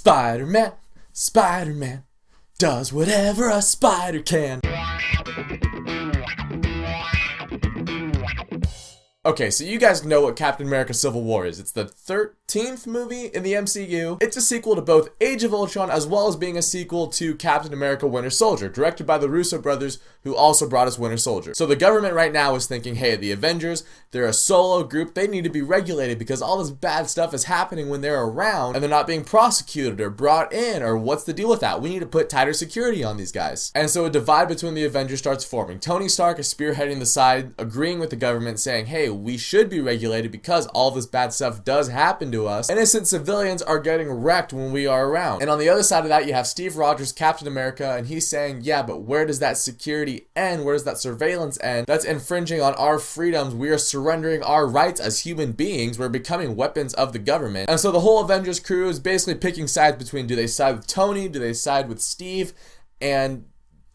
Spider-Man, Spider-Man does whatever a spider can. Okay, so you guys know what Captain America Civil War is. It's the 13th movie in the MCU. It's a sequel to both Age of Ultron as well as being a sequel to Captain America Winter Soldier, directed by the Russo brothers, who also brought us Winter Soldier. So the government right now is thinking, hey, the Avengers, they're a solo group, they need to be regulated because all this bad stuff is happening when they're around and they're not being prosecuted or brought in, or what's the deal with that? We need to put tighter security on these guys. And so a divide between the Avengers starts forming. Tony Stark is spearheading the side, agreeing with the government, saying, hey, we should be regulated because all this bad stuff does happen to us. Innocent civilians are getting wrecked when we are around. And on the other side of that, you have Steve Rogers, Captain America, and he's saying, yeah, but where does that security end? Where does that surveillance end? That's infringing on our freedoms. We are surrendering our rights as human beings. We're becoming weapons of the government. And so the whole Avengers crew is basically picking sides between, do they side with Tony? Do they side with Steve? And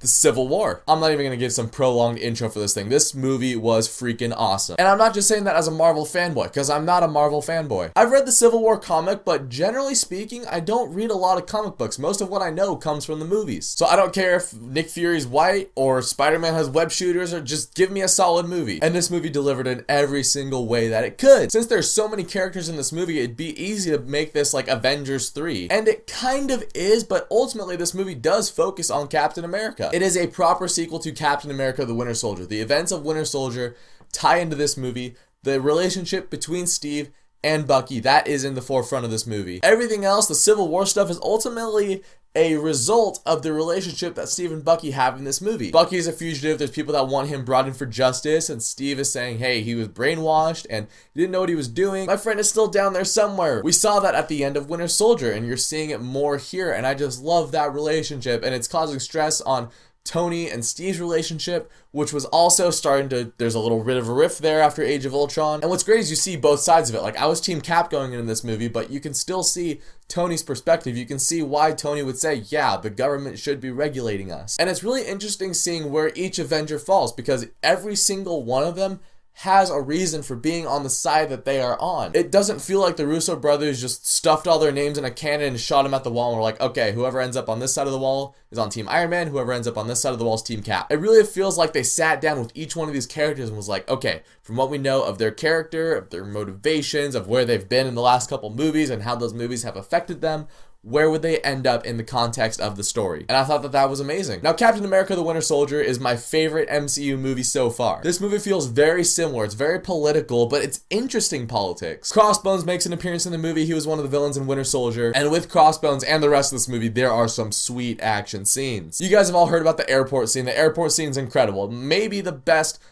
the Civil War. I'm not even going to give some prolonged intro for this thing. This movie was freaking awesome. And I'm not just saying that as a Marvel fanboy, because I'm not a Marvel fanboy. I've read the Civil War comic, but generally speaking, I don't read a lot of comic books. Most of what I know comes from the movies. So I don't care if Nick Fury's white or Spider-Man has web shooters, or just give me a solid movie. And this movie delivered in every single way that it could. Since there's so many characters in this movie, it'd be easy to make this like Avengers 3. And it kind of is, but ultimately this movie does focus on Captain America. It is a proper sequel to Captain America the Winter Soldier. The events of Winter Soldier tie into this movie. The relationship between Steve and Bucky, that is in the forefront of this movie. Everything else, the Civil War stuff, is ultimately a result of the relationship that Steve and Bucky have in this movie. Bucky is a fugitive. There's people that want him brought in for justice, and Steve is saying, hey, he was brainwashed and he didn't know what he was doing. My friend is still down there somewhere. We saw that at the end of Winter Soldier, and you're seeing it more here, and I just love that relationship, and it's causing stress on Tony and Steve's relationship, which was also starting to, there's a little bit of a rift there after Age of Ultron. And what's great is you see both sides of it. Like, I was Team Cap going into this movie, but you can still see Tony's perspective. You can see why Tony would say, yeah, the government should be regulating us. And it's really interesting seeing where each Avenger falls, because every single one of them has a reason for being on the side that they are on. It doesn't feel like the Russo brothers just stuffed all their names in a cannon and shot them at the wall and were like, okay, whoever ends up on this side of the wall is on Team Iron Man, whoever ends up on this side of the wall is Team Cap. It really feels like they sat down with each one of these characters and was like, okay, from what we know of their character, of their motivations, of where they've been in the last couple movies and how those movies have affected them, where would they end up in the context of the story? And I thought that that was amazing. Now, Captain America the Winter Soldier is my favorite MCU movie so far. This movie feels very similar. It's very political, but it's interesting politics. Crossbones makes an appearance in the movie. He was one of the villains in Winter Soldier. And with Crossbones and the rest of this movie, there are some sweet action scenes. You guys have all heard about the airport scene. The airport scene is incredible. Maybe the best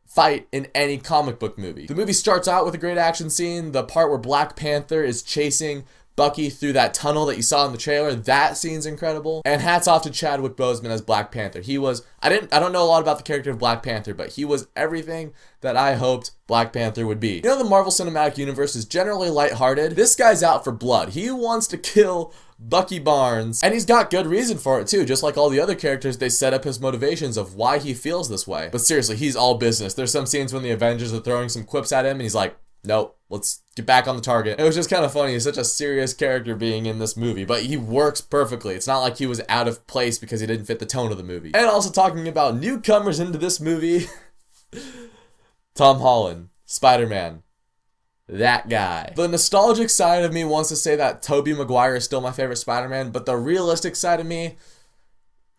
fight in any comic book movie. The movie starts out with a great action scene. The part where Black Panther is chasing Bucky through that tunnel that you saw in the trailer, that scene's incredible. And hats off to Chadwick Boseman as Black Panther. He was, I don't know a lot about the character of Black Panther, but he was everything that I hoped Black Panther would be. You know, the Marvel Cinematic Universe is generally lighthearted. This guy's out for blood. He wants to kill Bucky Barnes, and he's got good reason for it too. Just like all the other characters, they set up his motivations of why he feels this way. But seriously, he's all business. There's some scenes when the Avengers are throwing some quips at him, and he's like, nope, let's get back on the target. It was just kind of funny. He's such a serious character being in this movie, but he works perfectly. It's not like he was out of place because he didn't fit the tone of the movie. And also talking about newcomers into this movie, Tom Holland, Spider-Man. That guy. The nostalgic side of me wants to say that Tobey Maguire is still my favorite Spider-Man, but the realistic side of me,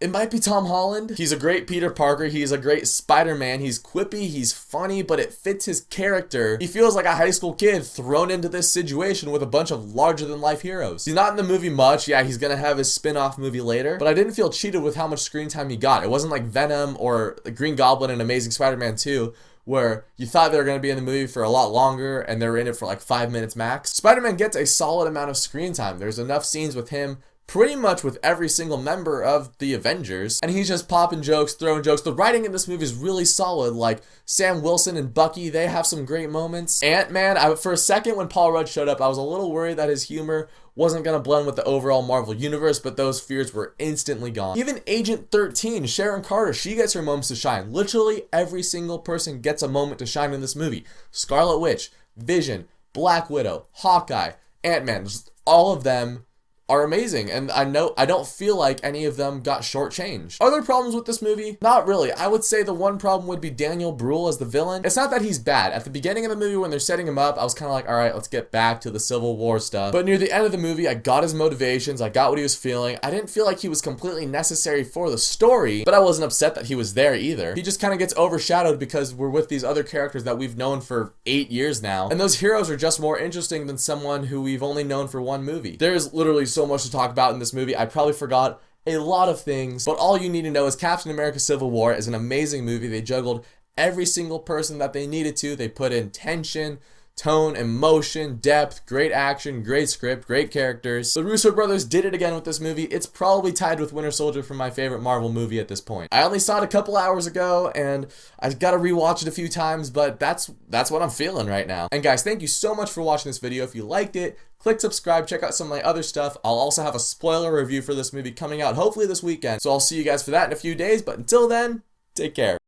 it might be Tom Holland. He's a great Peter Parker. He's a great Spider-Man. He's quippy. He's funny, but it fits his character. He feels like a high school kid thrown into this situation with a bunch of larger-than-life heroes. He's not in the movie much. Yeah, he's gonna have his spin-off movie later, but I didn't feel cheated with how much screen time he got. It wasn't like Venom or Green Goblin and Amazing Spider-Man 2, where you thought they were going to be in the movie for a lot longer and they were in it for like 5 minutes max. Spider-Man gets a solid amount of screen time. There's enough scenes with him pretty much with every single member of the Avengers, and he's just popping jokes, throwing jokes. The writing in this movie is really solid. Like Sam Wilson and Bucky, they have some great moments. Ant-Man, for a second when Paul Rudd showed up, I was a little worried that his humor wasn't going to blend with the overall Marvel universe, but those fears were instantly gone. Even Agent 13, Sharon Carter, she gets her moments to shine. Literally every single person gets a moment to shine in this movie. Scarlet Witch, Vision, Black Widow, Hawkeye, Ant-Man, just all of them are amazing, and I don't feel like any of them got shortchanged. Are there problems with this movie? Not really. I would say the one problem would be Daniel Bruhl as the villain. It's not that he's bad. At the beginning of the movie when they're setting him up, I was kind of like, alright, let's get back to the Civil War stuff. But near the end of the movie, I got his motivations, I got what he was feeling. I didn't feel like he was completely necessary for the story, but I wasn't upset that he was there either. He just kind of gets overshadowed because we're with these other characters that we've known for 8 years now, and those heroes are just more interesting than someone who we've only known for one movie. There's literally so much to talk about in this movie. I probably forgot a lot of things, but all you need to know is Captain America Civil War is an amazing movie. They juggled every single person that they needed to. They put in tension, tone, emotion, depth, great action, great script, great characters. The Russo brothers did it again with this movie. It's probably tied with Winter Soldier for my favorite Marvel movie at this point. I only saw it a couple hours ago, and I gotta rewatch it a few times, but that's what I'm feeling right now. And guys, thank you so much for watching this video. If you liked it, click subscribe, check out some of my other stuff. I'll also have a spoiler review for this movie coming out hopefully this weekend, so I'll see you guys for that in a few days, but until then, take care.